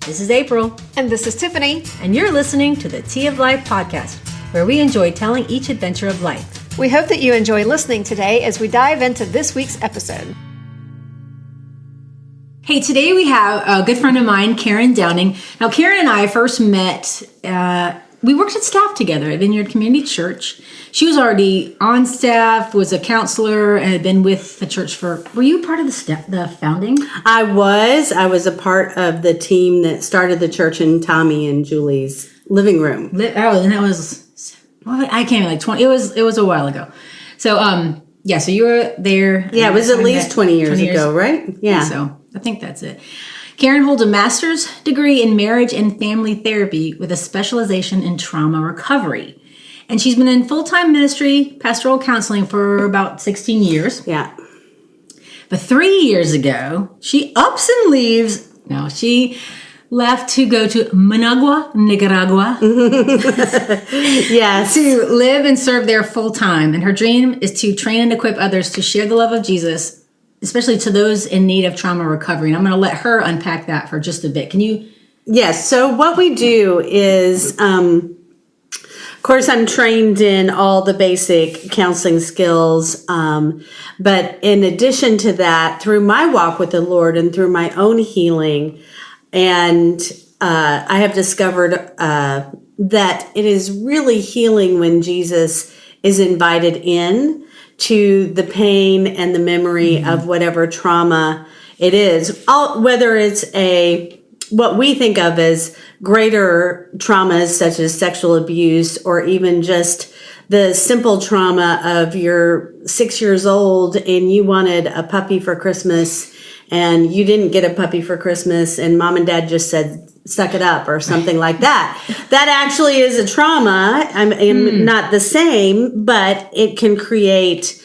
This is April. And this is Tiffany. And you're listening to the Tea of Life podcast, where we enjoy telling each adventure of life. We hope that you enjoy listening today as we dive into this week's episode. Hey, today we have a good friend of mine, Karen Downing. Now, Karen and I first met, we worked at staff together at Vineyard Community Church. She was already on staff, was a counselor, and had been with the church were you part of the founding? I was a part of the team that started the church in Tommy and Julie's living room. And that was, I can't like 20, it was a while ago. So, so you were there. Yeah, it was at least 20 years ago, right? Yeah. So I think that's it. Karen holds a master's degree in marriage and family therapy with a specialization in trauma recovery. And she's been in full-time ministry, pastoral counseling for about 16 years. Yeah. But 3 years ago, she ups and leaves. No, she left to go to Managua, Nicaragua. Yes. To live and serve there full-time. And her dream is to train and equip others to share the love of Jesus, especially to those in need of trauma recovery. And I'm going to let her unpack that for just a bit. Can you? Yes. So what we do is, of course, I'm trained in all the basic counseling skills. But in addition to that, through my walk with the Lord and through my own healing, and I have discovered that it is really healing when Jesus is invited in to the pain and the memory of whatever trauma it is, whether it's what we think of as greater traumas such as sexual abuse, or even just the simple trauma of you're 6 years old and you wanted a puppy for Christmas and you didn't get a puppy for Christmas and mom and dad just said, suck it up or something like that. That actually is a trauma. I'm not the same, but it can create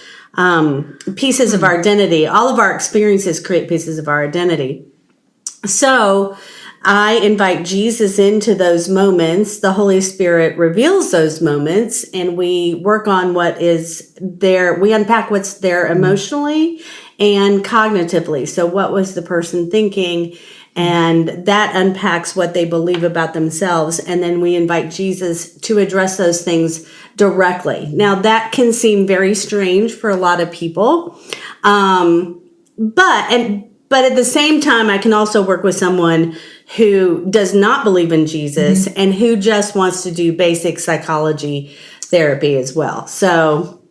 pieces of our identity. All of our experiences create pieces of our identity. So I invite Jesus into those moments. The Holy Spirit reveals those moments, and we work on what is there. We unpack what's there emotionally and cognitively. So what was the person thinking? And that unpacks what they believe about themselves. And then we invite Jesus to address those things directly. Now, that can seem very strange for a lot of people. But at the same time, I can also work with someone who does not believe in Jesus and who just wants to do basic psychology therapy as well. So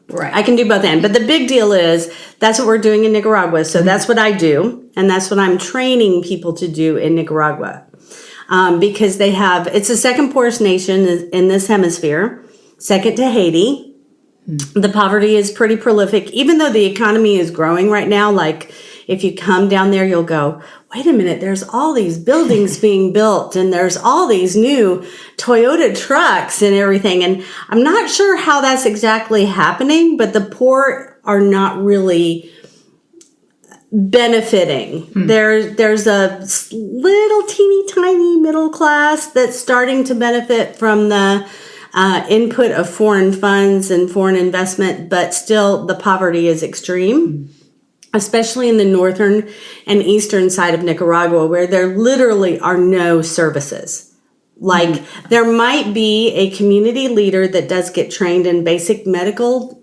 right. I can do both ends. But the big deal is that's what we're doing in Nicaragua. So that's what I do. And that's what I'm training people to do in Nicaragua. Because it's the second poorest nation in this hemisphere, second to Haiti. The poverty is pretty prolific, even though the economy is growing right now. Like if you come down there, you'll go, wait a minute, there's all these buildings being built and there's all these new Toyota trucks and everything. And I'm not sure how that's exactly happening, but the poor are not really benefiting. There's a little teeny tiny middle class that's starting to benefit from the input of foreign funds and foreign investment, but still the poverty is extreme. Especially in the northern and eastern side of Nicaragua, where there literally are no services. Like there might be a community leader that does get trained in basic medical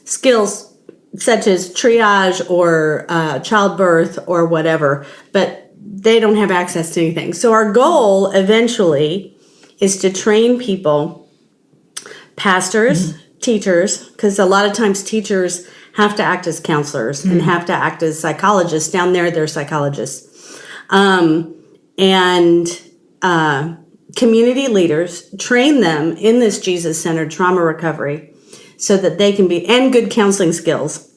skills, such as triage or childbirth or whatever, but they don't have access to anything. So our goal eventually is to train people, pastors, teachers, because a lot of times teachers have to act as counselors and have to act as psychologists. Down there, they're psychologists. And community leaders, train them in this Jesus-centered trauma recovery so that they can be, and good counseling skills,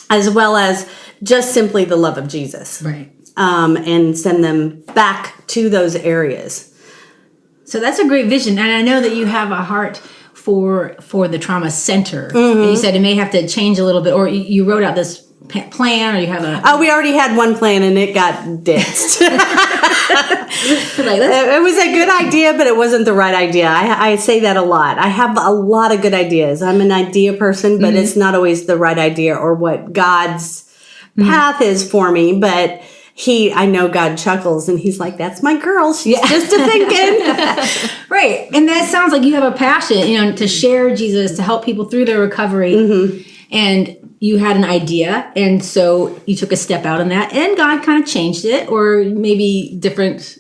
as well as just simply the love of Jesus. Right. And send them back to those areas. So that's a great vision. And I know that you have a heart for the trauma center. And you said it may have to change a little bit, or you wrote out this plan, or you have a... Oh, we already had one plan and it got ditched. It was a good idea, but it wasn't the right idea. I say that a lot. I have a lot of good ideas. I'm an idea person, but it's not always the right idea or what God's path is for me. But I know God chuckles and he's like, that's my girl. She's just a thinking. Right. And that sounds like you have a passion, to share Jesus, to help people through their recovery. And you had an idea. And so you took a step out on that and God kind of changed it, or maybe different,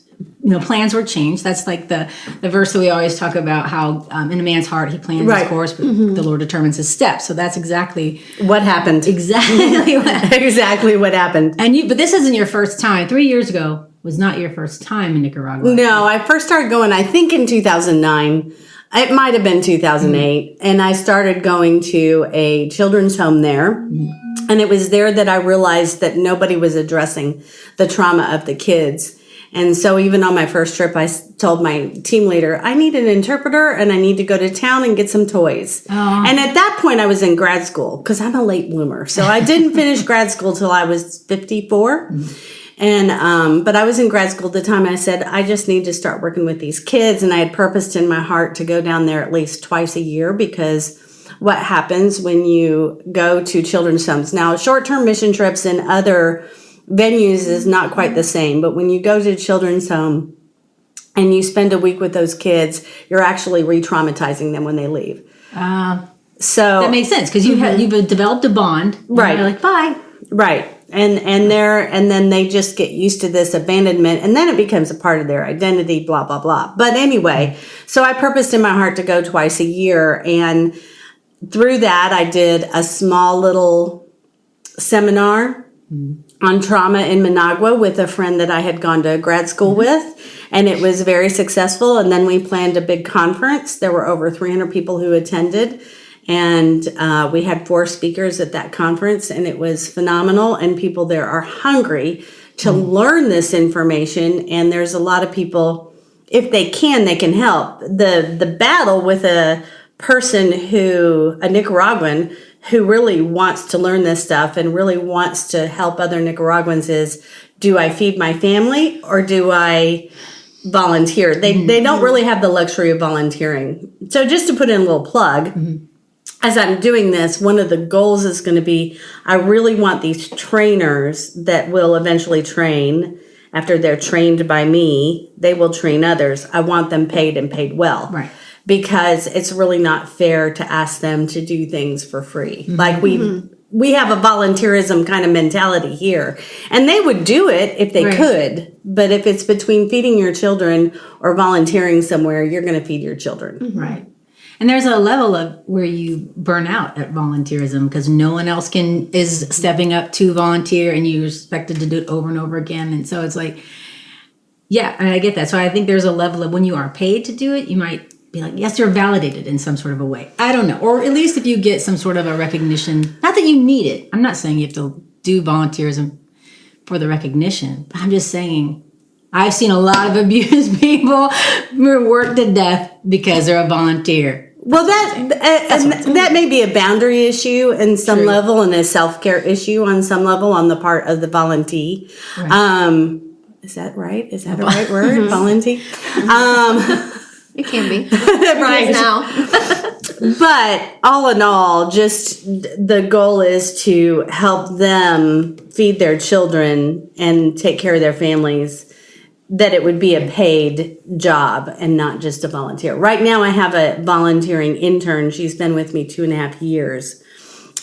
plans were changed. That's like the verse that we always talk about, how in a man's heart, he plans his course, but the Lord determines his steps. So that's exactly what happened. Exactly what happened. But this isn't your first time. 3 years ago was not your first time in Nicaragua. No, I first started going, I think in 2009. It might have been 2008. And I started going to a children's home there. And it was there that I realized that nobody was addressing the trauma of the kids. And so even on my first trip, I told my team leader, I need an interpreter and I need to go to town and get some toys. And at that point, I was in grad school because I'm a late bloomer. So I didn't finish grad school till I was 54. And, but I was in grad school at the time. And I said, I just need to start working with these kids. And I had purposed in my heart to go down there at least twice a year, because what happens when you go to children's homes. Now, short-term mission trips and other venues is not quite the same, but when you go to a children's home and you spend a week with those kids, you're actually re-traumatizing them when they leave. So that makes sense, because you've developed a bond, right? You're like, bye, right, and then they just get used to this abandonment, and then it becomes a part of their identity. Blah blah blah. But anyway, so I purposed in my heart to go twice a year, and through that, I did a small little seminar on trauma in Managua with a friend that I had gone to grad school with, and it was very successful. And then we planned a big conference. There were over 300 people who attended, and we had 4 speakers at that conference, and it was phenomenal. And people there are hungry to learn this information, and there's a lot of people, if they can help. The battle with a Nicaraguan who really wants to learn this stuff and really wants to help other Nicaraguans is, do I feed my family or do I volunteer? They don't really have the luxury of volunteering. So just to put in a little plug, as I'm doing this, one of the goals is going to be, I really want these trainers that will eventually train. After they're trained by me, they will train others. I want them paid and paid well. Right. Because it's really not fair to ask them to do things for free. Like we have a volunteerism kind of mentality here. And they would do it if they could. But if it's between feeding your children or volunteering somewhere, you're going to feed your children. Right. And there's a level of where you burn out at volunteerism, because no one else is stepping up to volunteer, and you're expected to do it over and over again. And so it's like, yeah, and I get that. So I think there's a level of when you are paid to do it, you might be like, yes, you're validated in some sort of a way. I don't know. Or at least if you get some sort of a recognition, not that you need it. I'm not saying you have to do volunteerism for the recognition, but I'm just saying I've seen a lot of abused people work to death because they're a volunteer. Well, that may be a boundary issue in some level, and a self-care issue on some level on the part of the volunteer. Right. Is that right? Is that a right word? Volunteer? It can be. Right now. But all in all, just the goal is to help them feed their children and take care of their families, that it would be a paid job and not just a volunteer. Right now I have a volunteering intern. She's been with me 2.5 years.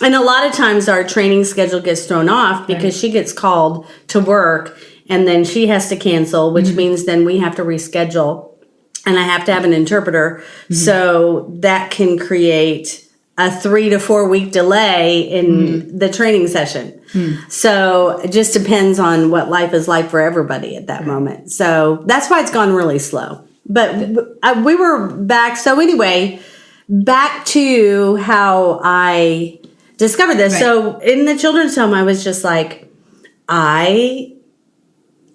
And a lot of times our training schedule gets thrown off because she gets called to work and then she has to cancel, which means then we have to reschedule. And I have to have an interpreter. So that can create a 3 to 4 week delay in the training session. So it just depends on what life is like for everybody at that moment. So that's why it's gone really slow. But we were back. So anyway, back to how I discovered this. Right. So in the children's home, I was just like, I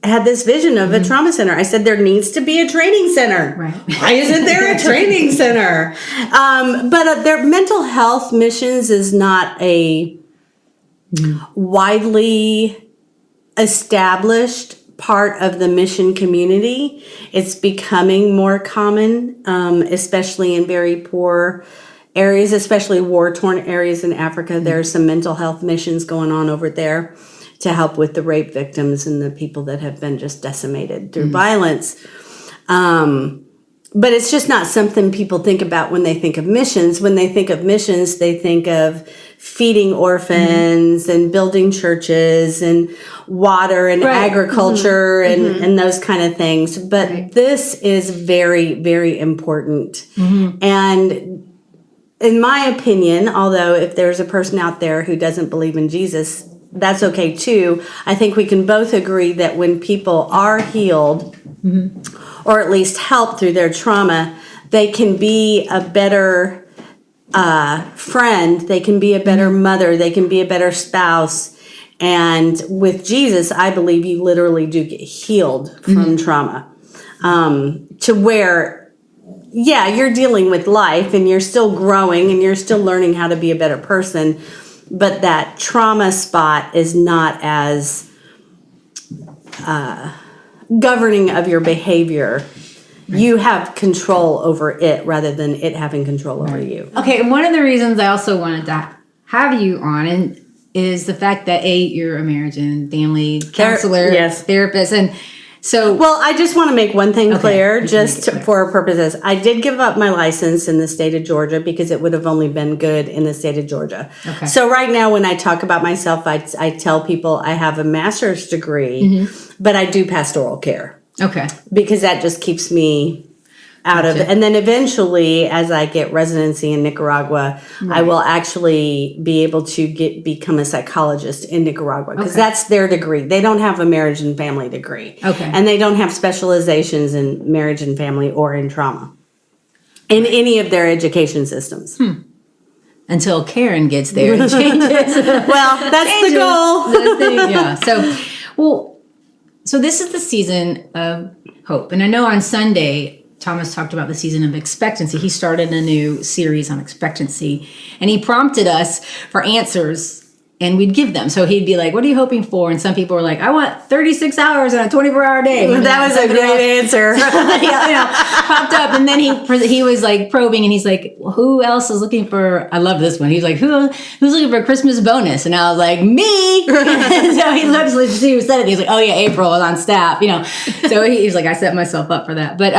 had this vision of a trauma center. I said, there needs to be a training center. Right. Why isn't there a training center? But their mental health missions is not a widely established part of the mission community. It's becoming more common, especially in very poor areas, especially war-torn areas in Africa. There are some mental health missions going on over there. to help with the rape victims and the people that have been just decimated through violence. But it's just not something people think about when they think of missions. When they think of missions, they think of feeding orphans and building churches and water and agriculture and those kind of things. But this is very, very important. And in my opinion, although if there's a person out there who doesn't believe in Jesus, that's okay too. I think we can both agree that when people are healed, or at least helped through their trauma, they can be a better friend, they can be a better mother, they can be a better spouse. And with Jesus, I believe you literally do get healed from trauma, to where, you're dealing with life and you're still growing and you're still learning how to be a better person, but that trauma spot is not as governing of your behavior. You have control over it rather than it having control over you. Okay, and one of the reasons I also wanted to have you on is the fact that you're a marriage and family counselor, therapist, and so. Well, I just want to make one thing clear, just for our purposes. I did give up my license in the state of Georgia because it would have only been good in the state of Georgia. Okay. So right now, when I talk about myself, I tell people I have a master's degree, but I do pastoral care. Okay. Because that just keeps me out of it. And then eventually, as I get residency in Nicaragua, I will actually be able to become a psychologist in Nicaragua because that's their degree. They don't have a marriage and family degree. Okay. And they don't have specializations in marriage and family or in trauma in any of their education systems. Until Karen gets there and changes. Well, that's the goal. So this is the season of hope. And I know on Sunday, Thomas talked about the season of expectancy. He started a new series on expectancy. And he prompted us for answers, and we'd give them. So he'd be like, what are you hoping for? And some people were like, I want 36 hours on a 24-hour day. That was a great answer. Popped up. And then he was like probing, and he's like, well, who else is looking for, I love this one. He's like, who's looking for a Christmas bonus? And I was like, me. And so he looked, see who said it. He's like, oh yeah, April is on staff, So he's like, I set myself up for that. But,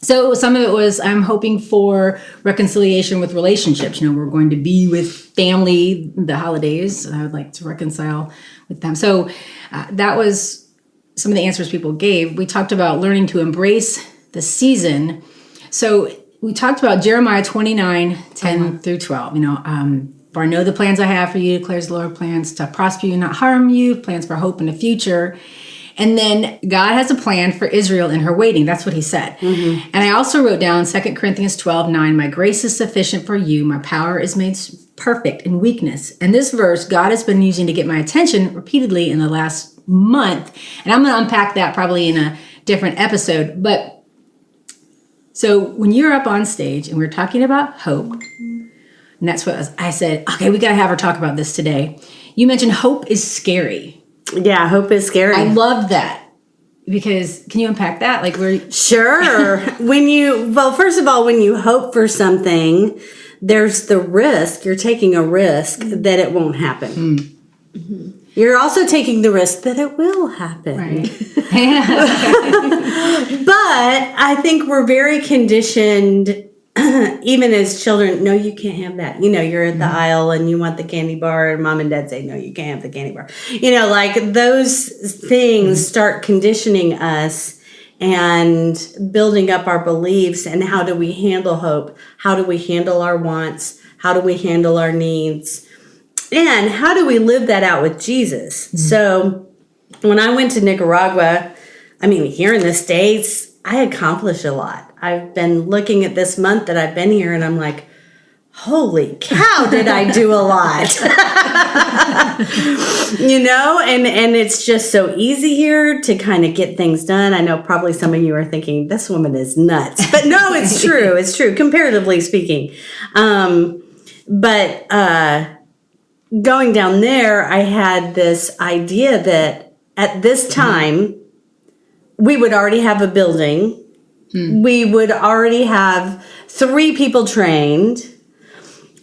so some of it was, I'm hoping for reconciliation with relationships. We're going to be with family the holidays. I would like to reconcile with them. So that was some of the answers people gave. We talked about learning to embrace the season. So we talked about Jeremiah 29:10 through 12. For I know the plans I have for you, declares the Lord, plans to prosper you, not harm you, plans for hope in the future. And then God has a plan for Israel in her waiting. That's what he said. And I also wrote down 2 Corinthians 12:9, my grace is sufficient for you. My power is made perfect in weakness. And this verse, God has been using to get my attention repeatedly in the last month. And I'm going to unpack that probably in a different episode. But so when you're up on stage and we're talking about hope, and that's what I said, okay, we got to have her talk about this today. You mentioned hope is scary. Yeah, hope is scary. I love that. Because can you unpack that? Sure. First of all, when you hope for something, there's the risk. You're taking a risk that it won't happen. You're also taking the risk that it will happen. Right. But I think we're very conditioned, even as children, no, you can't have that. You're at the aisle and you want the candy bar, and mom and dad say, no, you can't have the candy bar. Those things start conditioning us and building up our beliefs. And how do we handle hope? How do we handle our wants? How do we handle our needs? And how do we live that out with Jesus? So when I went to Nicaragua, here in the States, I accomplished a lot. I've been looking at this month that I've been here, and I'm like, holy cow, did I do a lot? And it's just so easy here to kind of get things done. I know probably some of you are thinking, this woman is nuts. But no, it's true. It's true, comparatively speaking. But going down there, I had this idea that at this time, we would already have a building. We would already have 3 people trained.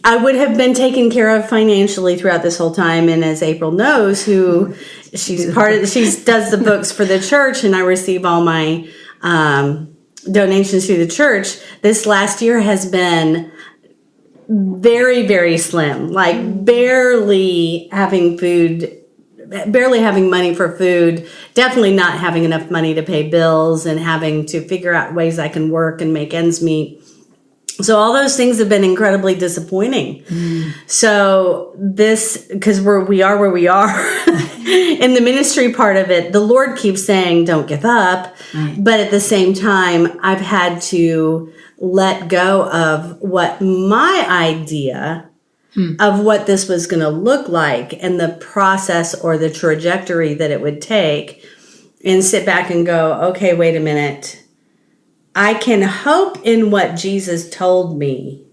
I would have been taken care of financially throughout this whole time. And as April knows, she does the books for the church, and I receive all my donations through the church. This last year has been very, very slim, like barely having money for food, definitely not having enough money to pay bills, and having to figure out ways I can work and make ends meet. So all those things have been incredibly disappointing. So because we are where we are in the ministry part of it, the Lord keeps saying, don't give up. Right. But at the same time, I've had to let go of what my idea of what this was going to look like and the process or the trajectory that it would take, and sit back and go, okay, wait a minute. I can hope in what Jesus told me,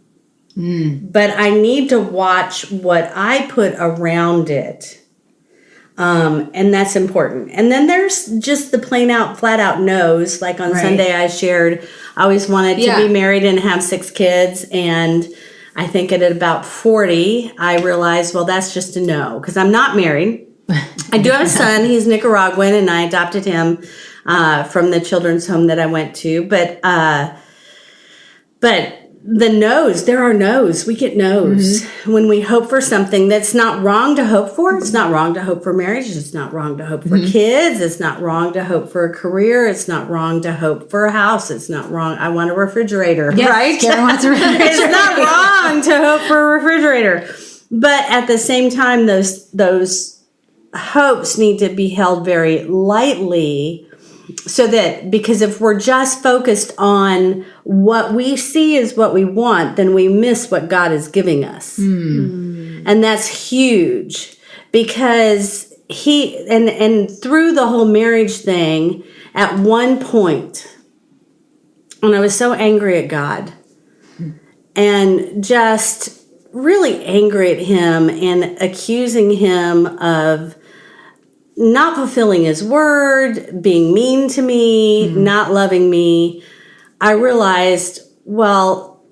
but I need to watch what I put around it. And that's important. And then there's just the flat out no's. Like on Sunday I shared, I always wanted to be married and have 6 kids. And I think at about 40, I realized, well, that's just a no, because I'm not married. I do have a son. He's Nicaraguan, and I adopted him from the children's home that I went to. But the no's, there are no's. We get no's when we hope for something that's not wrong to hope for. It's not wrong to hope for marriage. It's not wrong to hope for kids. It's not wrong to hope for a career. It's not wrong to hope for a house. It's not wrong. I want a refrigerator, right? Karen wants a refrigerator. It's not wrong to hope for a refrigerator. But at the same time, those hopes need to be held very lightly, so that, because if we're just focused on what we see is what we want, then we miss what God is giving us. And that's huge, because and through the whole marriage thing, at one point, when I was so angry at God and just really angry at him and accusing him of not fulfilling his word, being mean to me, not loving me, I realized, well,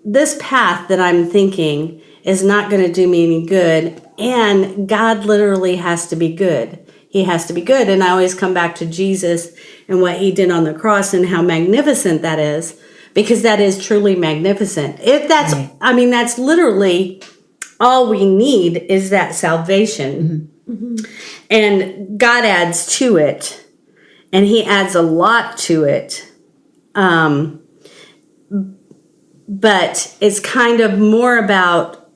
this path that I'm thinking is not going to do me any good. And God literally has to be good. He has to be good. And I always come back to Jesus and what he did on the cross and how magnificent that is, because that is truly magnificent. If that's, that's literally all we need, is that salvation. And God adds to it, and he adds a lot to it. But it's kind of more about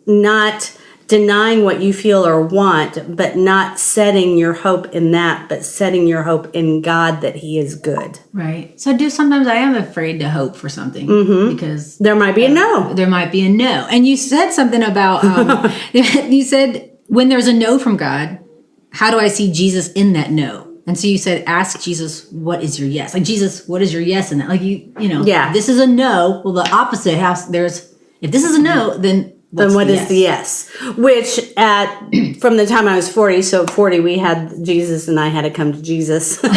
not denying what you feel or want, but not setting your hope in that, but setting your hope in God, that he is good. Right. So sometimes I am afraid to hope for something, because there might be a no. There might be a no. And you said something about, you said, when there's a no from God, how do I see Jesus in that no? And so you said, ask Jesus, what is your yes? Like, Jesus, what is your yes in that? Like, you know, this is a no. Well, the opposite house, if this is a no, then what is the yes? Which from the time I was 40, so at 40, we had Jesus and I had to come to Jesus about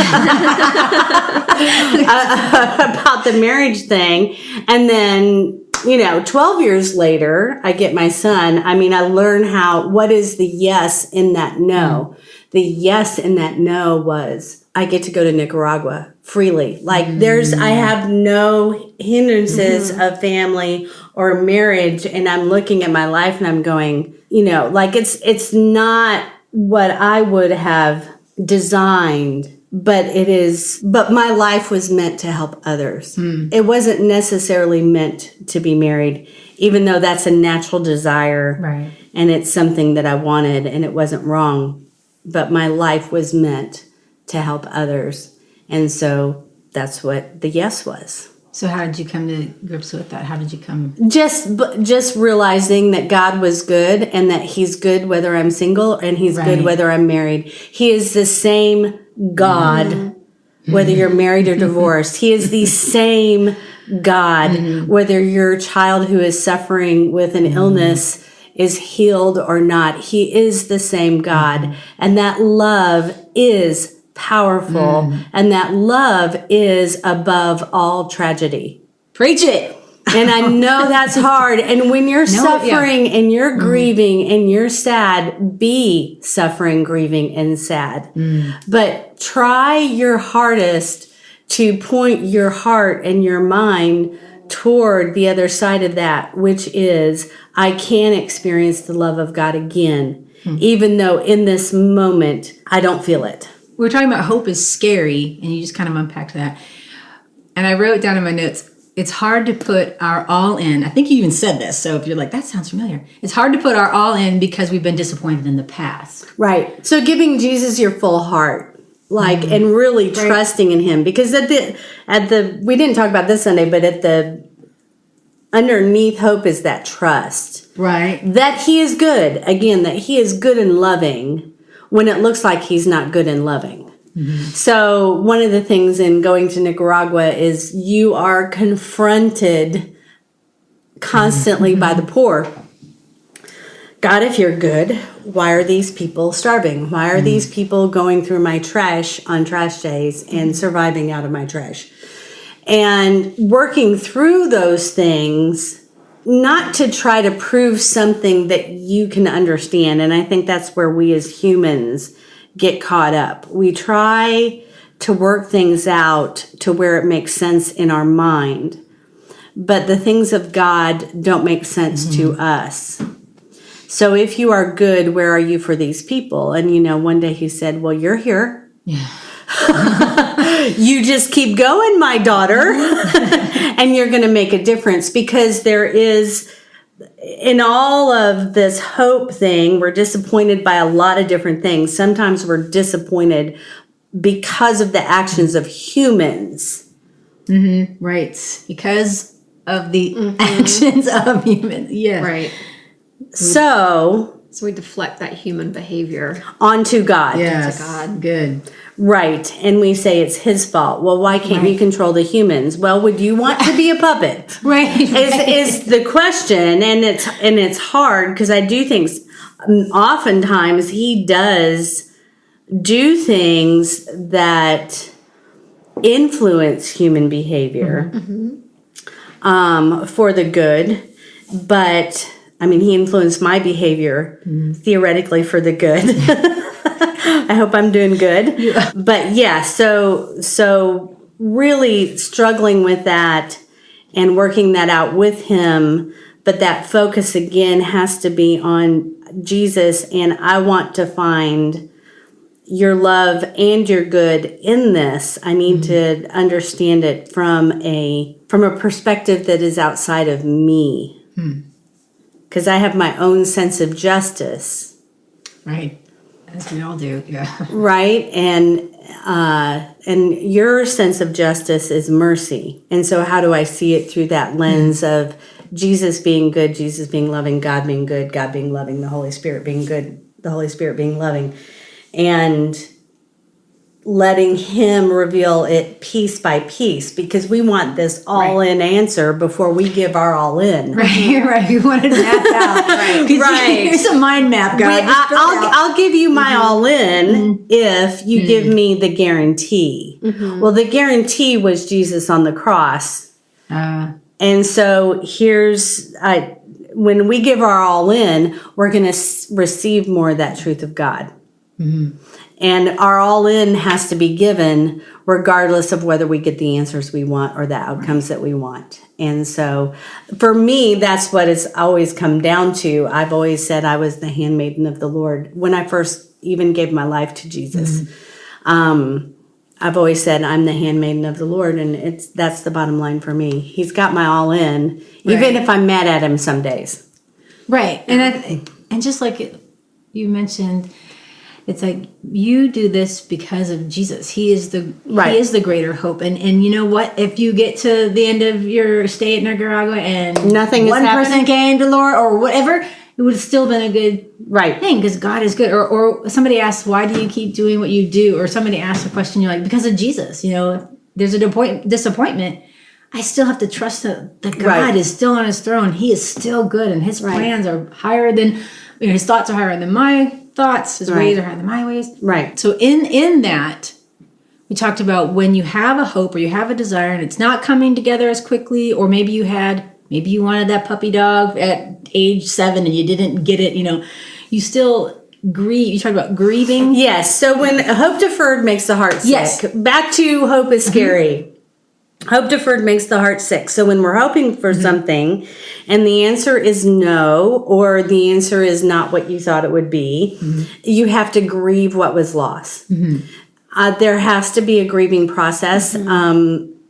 the marriage thing. And then, 12 years later, I get my son. I learn what is the yes in that no. The yes in that no was, I get to go to Nicaragua freely. Like, I have no hindrances of family or marriage. And I'm looking at my life and I'm going, it's not what I would have designed, but my life was meant to help others. It wasn't necessarily meant to be married, even though that's a natural desire. Right. And it's something that I wanted, and it wasn't wrong. But my life was meant to help others. And so that's what the yes was. So how did you come to grips with that? How did you come? Just realizing that God was good, and that he's good whether I'm single, and he's good whether I'm married. He is the same God, whether you're married or divorced. He is the same God, whether your child who is suffering with an illness is healed or not. He is the same God. And that love is powerful. And that love is above all tragedy. Preach it. And I know that's hard. And when you're suffering and you're grieving and you're sad, be suffering, grieving, and sad. But try your hardest to point your heart and your mind toward the other side of that, which is, I can experience the love of God again, even though in this moment I don't feel it. We were talking about hope is scary, and you just kind of unpacked that. And I wrote down in my notes, it's hard to put our all in. I think you even said this, so if you're like, that sounds familiar. It's hard to put our all in because we've been disappointed in the past. Right. So giving Jesus your full heart, and really trusting in him. Because at the we didn't talk about this Sunday, but underneath hope is that trust. Right. That he is good. Again, that he is good and loving when it looks like he's not good and loving. So one of the things in going to Nicaragua is you are confronted constantly by the poor. God, if you're good, why are these people starving? Why are these people going through my trash on trash days and surviving out of my trash? And working through those things, not to try to prove something that you can understand. And I think that's where we as humans get caught up. We try to work things out to where it makes sense in our mind. But the things of God don't make sense to us. So if you are good, where are you for these people? And, one day he said, well, you're here. Yeah. You just keep going, my daughter, and you're going to make a difference, because there is, in all of this hope thing, we're disappointed by a lot of different things. Sometimes we're disappointed because of the actions of humans. Right. Because of the actions of humans. Yeah. Right. So we deflect that human behavior onto God. Yes. To God. Good. Right. And we say it's his fault. Well, why can't you control the humans? Well, would you want to be a puppet? Right. Is the question. And it's hard, because I do think oftentimes he does do things that influence human behavior for the good. But he influenced my behavior theoretically for the good. I hope I'm doing good. Yeah. But so really struggling with that and working that out with him. But that focus again has to be on Jesus. And I want to find your love and your good in this. I need to understand it from a perspective that is outside of me. Because I have my own sense of justice. Right. As we all do, yeah. Right? And your sense of justice is mercy. And so how do I see it through that lens of Jesus being good, Jesus being loving, God being good, God being loving, the Holy Spirit being good, the Holy Spirit being loving, and letting him reveal it piece by piece, because we want this all-in answer before we give our all-in. Right. You want to map out. Right. Here's a mind map, guys. I'll give you my all-in if you give me the guarantee. Well, the guarantee was Jesus on the cross. And so when we give our all-in, we're going to receive more of that truth of God. And our all-in has to be given regardless of whether we get the answers we want or the outcomes that we want. And so for me, that's what it's always come down to. I've always said I was the handmaiden of the Lord. When I first even gave my life to Jesus, I've always said I'm the handmaiden of the Lord, and that's the bottom line for me. He's got my all-in, even if I'm mad at him some days. Right. And just like you mentioned, it's like you do this because of Jesus. He is the greater hope. And you know what? If you get to the end of your stay at Nicaragua and nothing one is happening, person came to the Lord or whatever, it would have still been a good thing, because God is good. Or somebody asks, why do you keep doing what you do? Or somebody asks a question, you're like, because of Jesus. There's a disappointment. I still have to trust that God is still on his throne. He is still good, and his plans are higher than, his thoughts are higher than my thoughts, his ways are higher than my ways. Right. So in that, we talked about when you have a hope or you have a desire and it's not coming together as quickly, or maybe you had maybe you wanted that puppy dog at age 7 and you didn't get it, you still grieve. You talk about grieving. Yes. So when hope deferred makes the heart sick. Yes. Back to hope is scary. Hope deferred makes the heart sick. So when we're hoping for something and the answer is no, or the answer is not what you thought it would be, you have to grieve what was lost. There has to be a grieving process.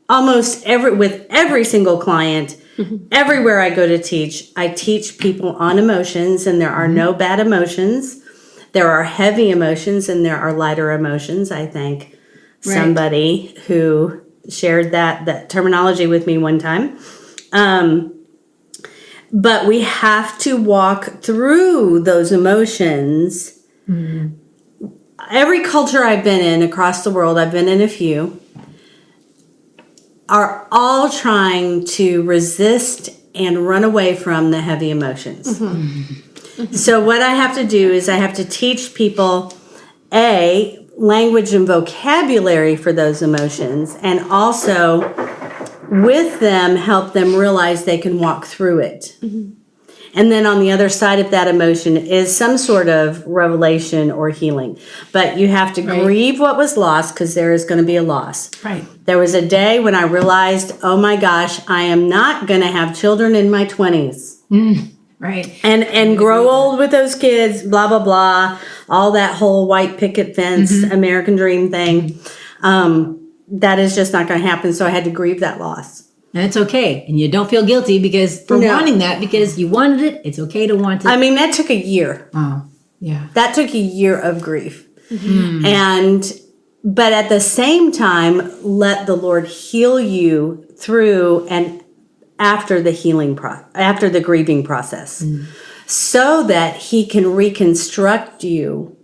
Almost with every single client, everywhere I go to teach, I teach people on emotions, and there are no bad emotions. There are heavy emotions and there are lighter emotions. I thank somebody who shared that terminology with me one time. But we have to walk through those emotions. Every culture I've been in across the world, I've been in a few, are all trying to resist and run away from the heavy emotions. So what I have to do is I have to teach people, language and vocabulary for those emotions, and also with them help them realize they can walk through it. And then on the other side of that emotion is some sort of revelation or healing. But you have to grieve what was lost, because there is going to be a loss. Right. There was a day when I realized, oh my gosh, I am not going to have children in my 20s. Right. And grow old with those kids, blah, blah, blah. All that whole white picket fence, American dream thing. That is just not going to happen. So I had to grieve that loss. And it's okay. And you don't feel guilty wanting that, because you wanted it. It's okay to want it. I mean, that took a year. Oh, yeah. That took a year of grief. But at the same time, let the Lord heal you through and after the grieving process, so that he can reconstruct you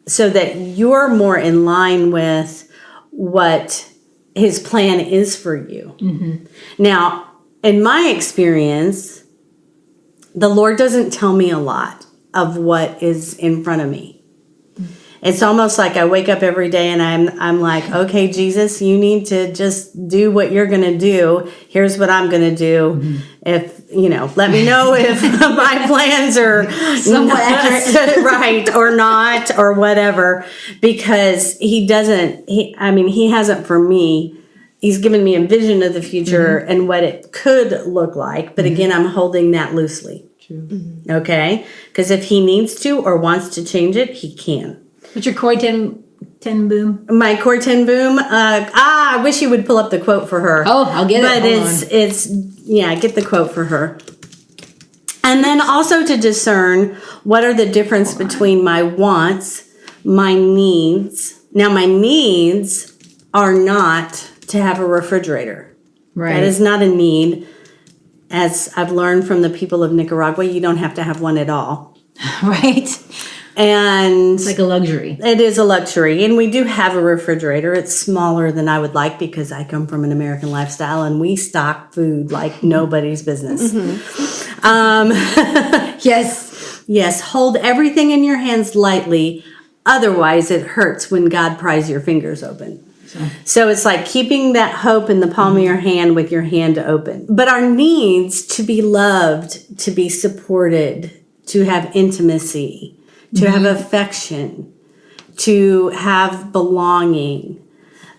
so that you're more in line with what his plan is for you. Now, in my experience, the Lord doesn't tell me a lot of what is in front of me. It's almost like I wake up every day and I'm like, okay, Jesus, you need to just do what you're going to do. Here's what I'm going to do. If, let me know if my plans are somewhat accurate, right, or not, or whatever, because he hasn't for me. He's given me a vision of the future and what it could look like. But again, I'm holding that loosely. True. Okay. Because if he needs to or wants to change it, he can. What's your Corrie ten Boom? My Corrie ten Boom. I wish you would pull up the quote for her. Oh, I'll get it. But get the quote for her. And then also to discern what are the difference between my wants, my needs. Now, my needs are not to have a refrigerator. Right. That is not a need. As I've learned from the people of Nicaragua, you don't have to have one at all. Right. And it's like a luxury. It is a luxury. And we do have a refrigerator. It's smaller than I would like, because I come from an American lifestyle and we stock food like nobody's business. Yes. Yes. Hold everything in your hands lightly. Otherwise, it hurts when God pries your fingers open. So it's like keeping that hope in the palm of your hand with your hand open. But our needs to be loved, to be supported, to have intimacy, to have affection, to have belonging.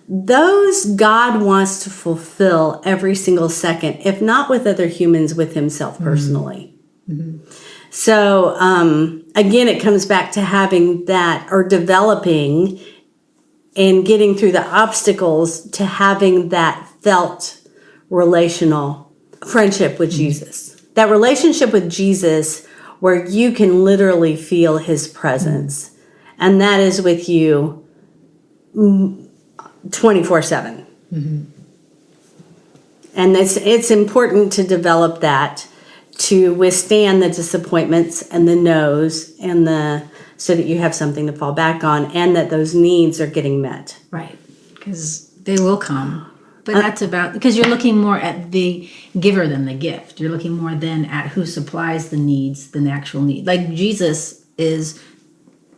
Those God wants to fulfill every single second, if not with other humans, with himself personally. So, again, it comes back to having that, or developing and getting through the obstacles to having that felt relational friendship with Jesus. That relationship with Jesus where you can literally feel his presence. And that is with you 24/7. And it's important to develop that, to withstand the disappointments and the no's and so that you have something to fall back on, and that those needs are getting met. Right. Because they will come. But that's because you're looking more at the giver than the gift. You're looking more then at who supplies the needs than the actual need. Like Jesus is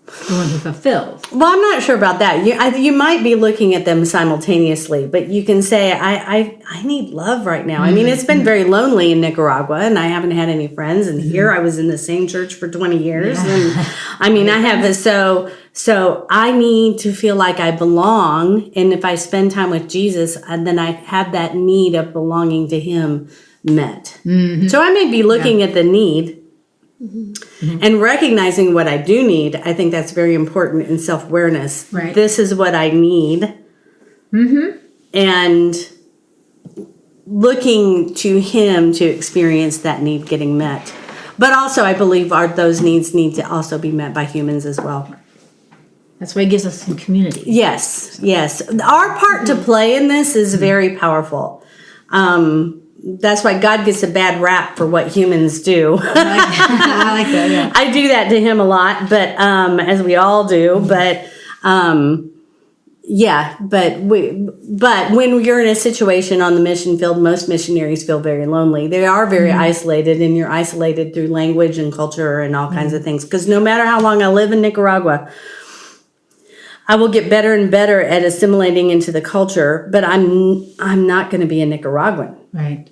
The one who fulfills. Well, I'm not sure about that. You might be looking at them simultaneously, but you can say, I need love right now. I mean, it's been very lonely in Nicaragua, and I haven't had any friends. And here I was in the same church for 20 years. And I mean, I have this, so I need to feel like I belong. And if I spend time with Jesus, then I have that need of belonging to him met. So I may be looking at the need. And recognizing what I do need, I think that's very important in self-awareness. Right. This is what I need. And looking to him to experience that need getting met. But also, I believe those needs need to also be met by humans as well. That's why he gives us some community. Yes. Our part to play in this is very powerful. That's why God gets a bad rap for what humans do. I like that, yeah. I do that to him a lot, but as we all do. But but when you're in a situation on the mission field, most missionaries feel very lonely. They are very isolated, and you're isolated through language and culture and all kinds of things. Because no matter how long I live in Nicaragua, I will get better and better at assimilating into the culture, but I'm not going to be a Nicaraguan. Right.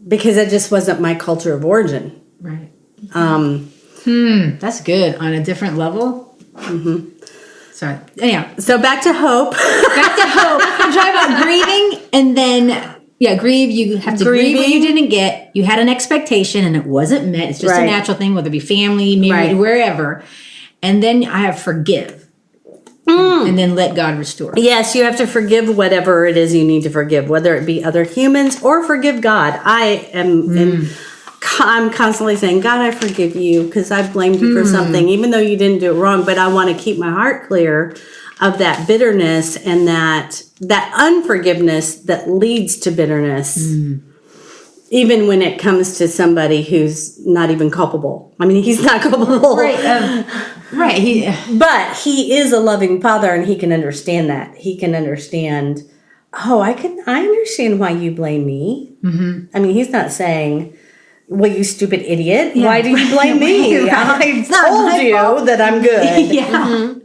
Because it just wasn't my culture of origin. Right. That's good. On a different level. Sorry. Anyhow. So back to hope. Back to hope. I'm talking about grieving, and then, grieve. You have to grieve what you didn't get. You had an expectation, and it wasn't met. It's just a natural thing, whether it be family, married, wherever. And then I have forgive. And then let God restore. Yes, you have to forgive whatever it is you need to forgive, whether it be other humans or forgive God. I'm constantly saying, God, I forgive you because I blamed you for something, even though you didn't do it wrong. But I want to keep my heart clear of that bitterness and that unforgiveness that leads to bitterness. Even when it comes to somebody who's not even culpable. I mean, he's not culpable. Right. But he is a loving father, and he can understand that. He can understand, I understand why you blame me. I mean, he's not saying, well, you stupid idiot. Why do you blame me? I told you that I'm good.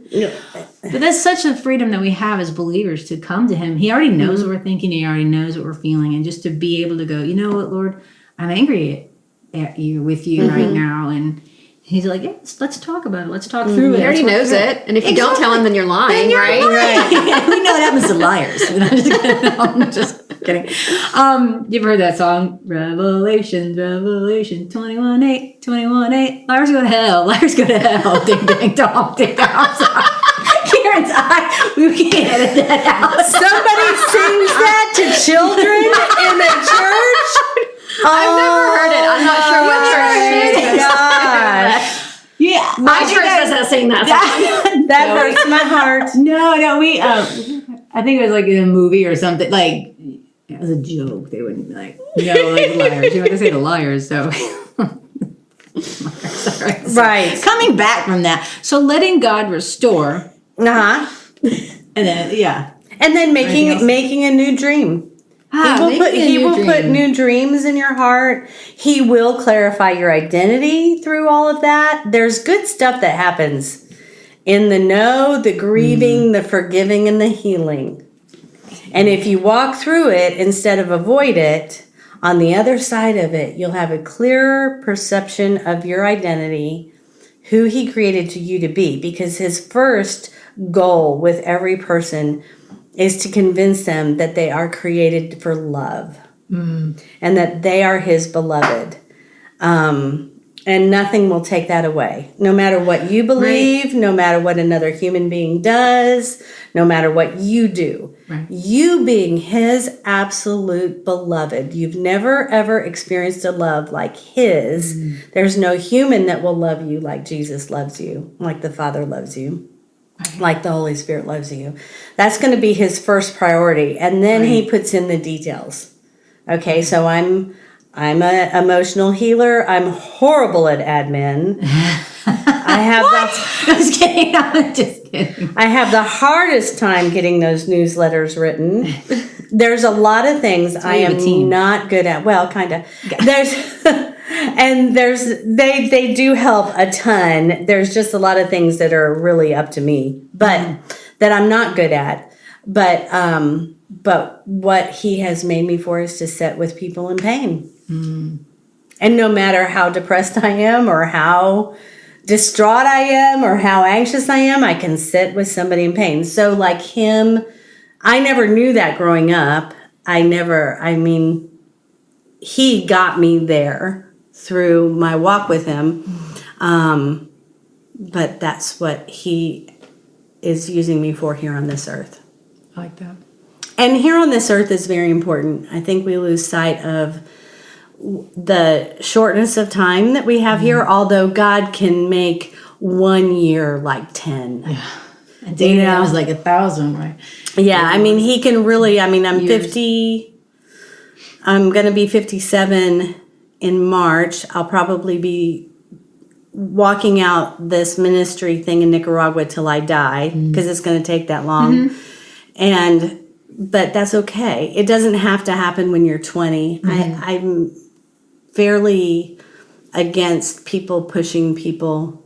But that's such a freedom that we have as believers to come to him. He already knows what we're thinking. He already knows what we're feeling. And just to be able to go, you know what, Lord, I'm angry with you right now. And he's like, yes, let's talk about it. Let's talk through it. He already knows it. And if you don't tell him, then you're lying, right? We know what happens to liars. I'm just kidding. You've heard that song, Revelation, 21:8, 21:8. Liars go to hell. Liars go to hell. Ding, ding, dong, ding, dong. Karen's eye. We can't edit that out. Somebody sings that to children in the church? I've never heard it. I'm not sure what church it is. Gosh. Yeah. My church doesn't sing that song. That hurts my heart. No, we, I think it was like in a movie or something, like, it was a joke. They wouldn't be like, liars. You have to say the liars, so. Sorry. Right. Coming back from that. So letting God restore. And then, And then making a new dream. He will put new dreams in your heart. He will clarify your identity through all of that. There's good stuff that happens in the grieving, the forgiving, and the healing. And if you walk through it instead of avoid it, on the other side of it, you'll have a clearer perception of your identity, who he created you to be, because his first goal with every person is to convince them that they are created for love and that they are his beloved. And nothing will take that away. No matter what you believe, no matter what another human being does, no matter what you do. Right. You being his absolute beloved. You've never, ever experienced a love like his. There's no human that will love you like Jesus loves you, like the Father loves you, like the Holy Spirit loves you. That's going to be his first priority. And then he puts in the details. Okay, so I'm an emotional healer. I'm horrible at admin. I'm just kidding. I'm just kidding. I have the hardest time getting those newsletters written. There's a lot of things I am not good at. Well, kind of. And they do help a ton. There's just a lot of things that are really up to me, but that I'm not good at. But what he has made me for is to sit with people in pain. And no matter how depressed I am or how distraught I am or how anxious I am, I can sit with somebody in pain. So like him, I never knew that growing up. He got me there through my walk with him. But that's what he is using me for here on this earth. I like that. And here on this earth is very important. I think we lose sight of the shortness of time that we have here, although God can make 1 year like 10. Yeah. And David was like 1,000, right? Yeah, he can really, I'm 50, I'm going to be 57 in March. I'll probably be walking out this ministry thing in Nicaragua till I die, because it's going to take that long. But that's okay. It doesn't have to happen when you're 20. I'm fairly against people pushing people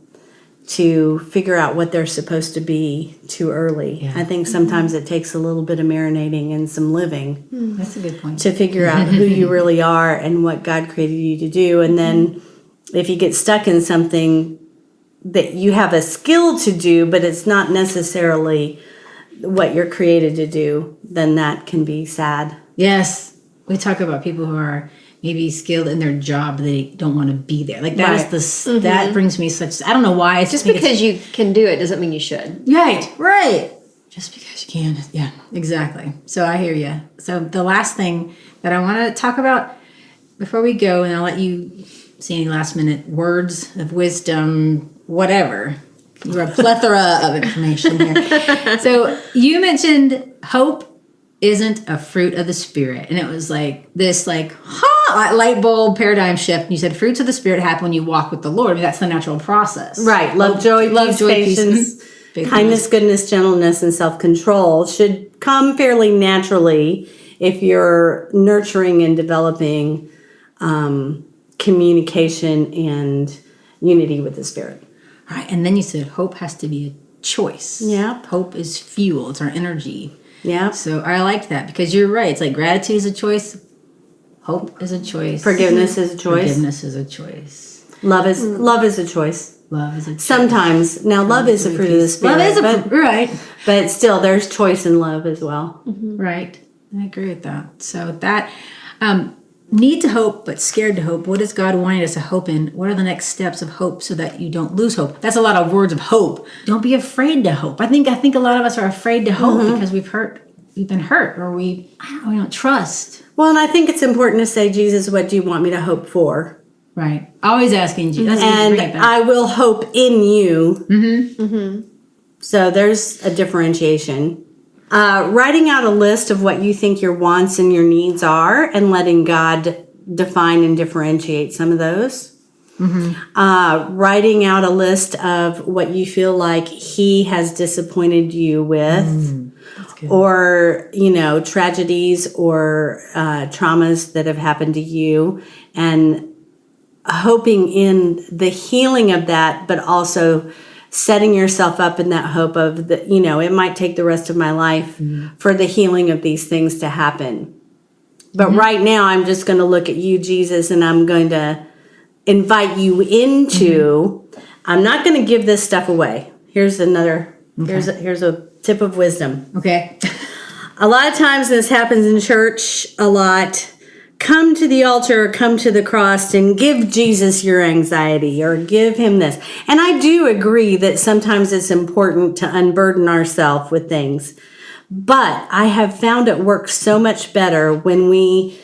to figure out what they're supposed to be too early. Yeah. I think sometimes it takes a little bit of marinating and some living. That's a good point. To figure out who you really are and what God created you to do. And then if you get stuck in something that you have a skill to do, but it's not necessarily what you're created to do, then that can be sad. Yes. We talk about people who are maybe skilled in their job, they don't want to be there. Like that is that brings me such, I don't know why. It's just because you can do it doesn't mean you should. Right. Just because you can. Yeah, exactly. So I hear you. So the last thing that I want to talk about before we go, and I'll let you see any last minute words of wisdom, whatever. You're a plethora of information here. So you mentioned hope isn't a fruit of the Spirit. And it was like this light bulb paradigm shift. You said fruits of the Spirit happen when you walk with the Lord. That's the natural process. Right. Love, joy, patience, kindness, goodness, gentleness, and self-control should come fairly naturally if you're nurturing and developing communication and unity with the Spirit. All right. And then you said hope has to be a choice. Yeah. Hope is fuel. It's our energy. Yeah. So I liked that because you're right. It's like gratitude is a choice. Hope is a choice. Forgiveness is a choice. Forgiveness is a choice. Love is a choice. Love is a choice. Sometimes. Now, love is a fruit of the Spirit. Love is right. But still, there's choice in love as well. Mm-hmm. Right. I agree with that. So that need to hope, but scared to hope. What is God wanting us to hope in? What are the next steps of hope so that you don't lose hope? That's a lot of words of hope. Don't be afraid to hope. I think a lot of us are afraid to hope because we've been hurt, or we don't trust. Well, and I think it's important to say, Jesus, what do you want me to hope for? Right. Always asking Jesus. And I will hope in you. Mm-hmm. Mm-hmm. So there's a differentiation. Writing out a list of what you think your wants and your needs are and letting God define and differentiate some of those. Mm-hmm. Writing out a list of what you feel like he has disappointed you with. Or, tragedies or traumas that have happened to you, and hoping in the healing of that, but also setting yourself up in that hope of it might take the rest of my life for the healing of these things to happen. But right now, I'm just going to look at you, Jesus, and I'm going to invite you into, I'm not going to give this stuff away. Here's here's a tip of wisdom. Okay. A lot of times this happens in church a lot. Come to the altar, come to the cross, and give Jesus your anxiety, or give him this. And I do agree that sometimes it's important to unburden ourselves with things. But I have found it works so much better when we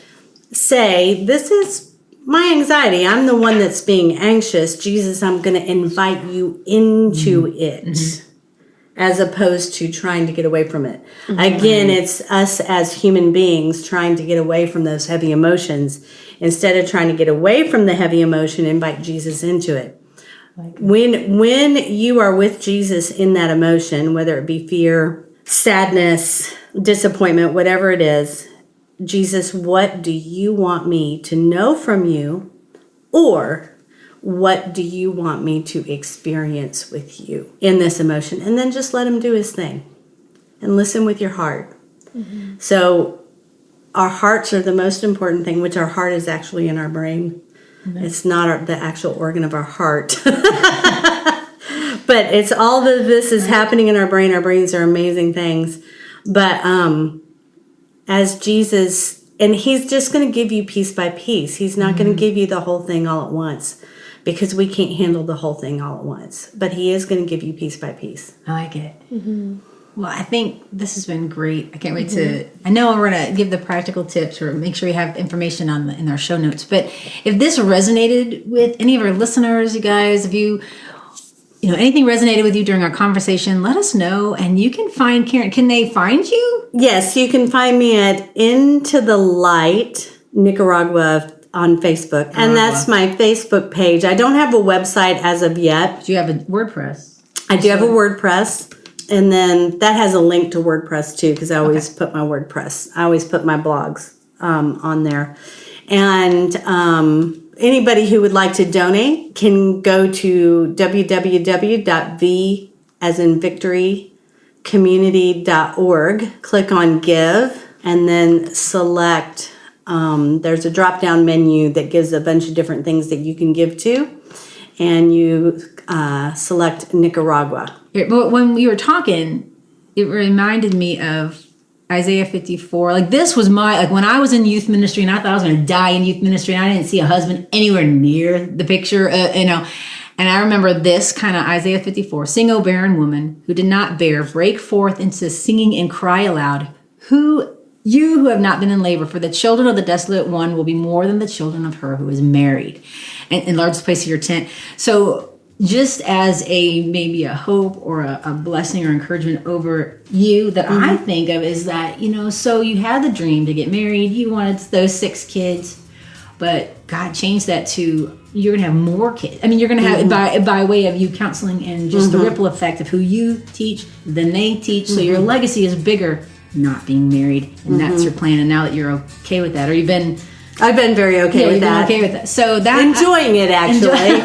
say, this is my anxiety. I'm the one that's being anxious. Jesus, I'm going to invite you into it. As opposed to trying to get away from it. Mm-hmm. Again, it's us as human beings trying to get away from those heavy emotions. Instead of trying to get away from the heavy emotion, invite Jesus into it. When you are with Jesus in that emotion, whether it be fear, sadness, disappointment, whatever it is, Jesus, what do you want me to know from you Or what do you want me to experience with you in this emotion? And then just let him do his thing and listen with your heart. Mm-hmm. So our hearts are the most important thing, which our heart is actually in our brain. Mm-hmm. It's not the actual organ of our heart. But it's all that this is happening in our brain. Our brains are amazing things. But as Jesus, and he's just going to give you piece by piece. He's not going to give you the whole thing all at once, because we can't handle the whole thing all at once. But he is going to give you piece by piece. I like it. Mm-hmm. Well, I think this has been great. I can't wait to, I know we're going to give the practical tips or make sure we have information in our show notes. But if this resonated with any of our listeners, you guys, if you anything resonated with you during our conversation, let us know. And you can find Karen. Can they find you? Yes, you can find me at Into the Light, Nicaragua on Facebook. And that's my Facebook page. I don't have a website as of yet. Do you have a WordPress? I do have a WordPress. And then that has a link to WordPress too, because I always put my WordPress. I always put my blogs on there. And anybody who would like to donate can go to www.v as in victory community.org. Click on Give, and then select. There's a drop-down menu that gives a bunch of different things that you can give to, and you select Nicaragua. But when we were talking, it reminded me of Isaiah 54. Like, this was when I was in youth ministry and I thought I was going to die in youth ministry and I didn't see a husband anywhere near the picture, And I remember this kind of Isaiah 54. Sing, O barren woman who did not bear, break forth into singing and cry aloud. You who have not been in labor, for the children of the desolate one will be more than the children of her who is married. And enlarge the place of your tent. So just as maybe a hope or a blessing or encouragement over you that I think of is that, so you had the dream to get married, you wanted those 6 kids, but God changed that to you're going to have more kids. I mean, you're going to have by way of you counseling and just the ripple effect of who you teach, then they teach. So your legacy is bigger, not being married. And that's your plan. And now that you're okay with that, or I've been very okay with that. Okay with that. So enjoying it, actually.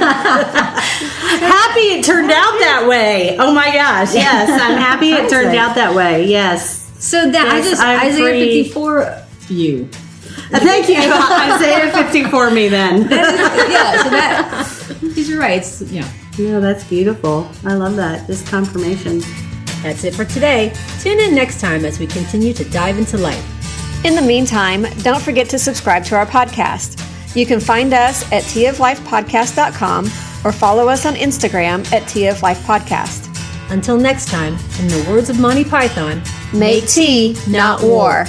Happy it turned out that way. Oh my gosh! Yes, I'm happy it turned out that way. Yes. So Isaiah 54 you. Thank you, Isaiah 54 me then. These are right. No, that's beautiful. I love that. Just confirmation. That's it for today. Tune in next time as we continue to dive into life. In the meantime, don't forget to subscribe to our podcast. You can find us at teaoflifepodcast.com or follow us on Instagram at teaoflifepodcast. Until next time, in the words of Monty Python, make tea, not war.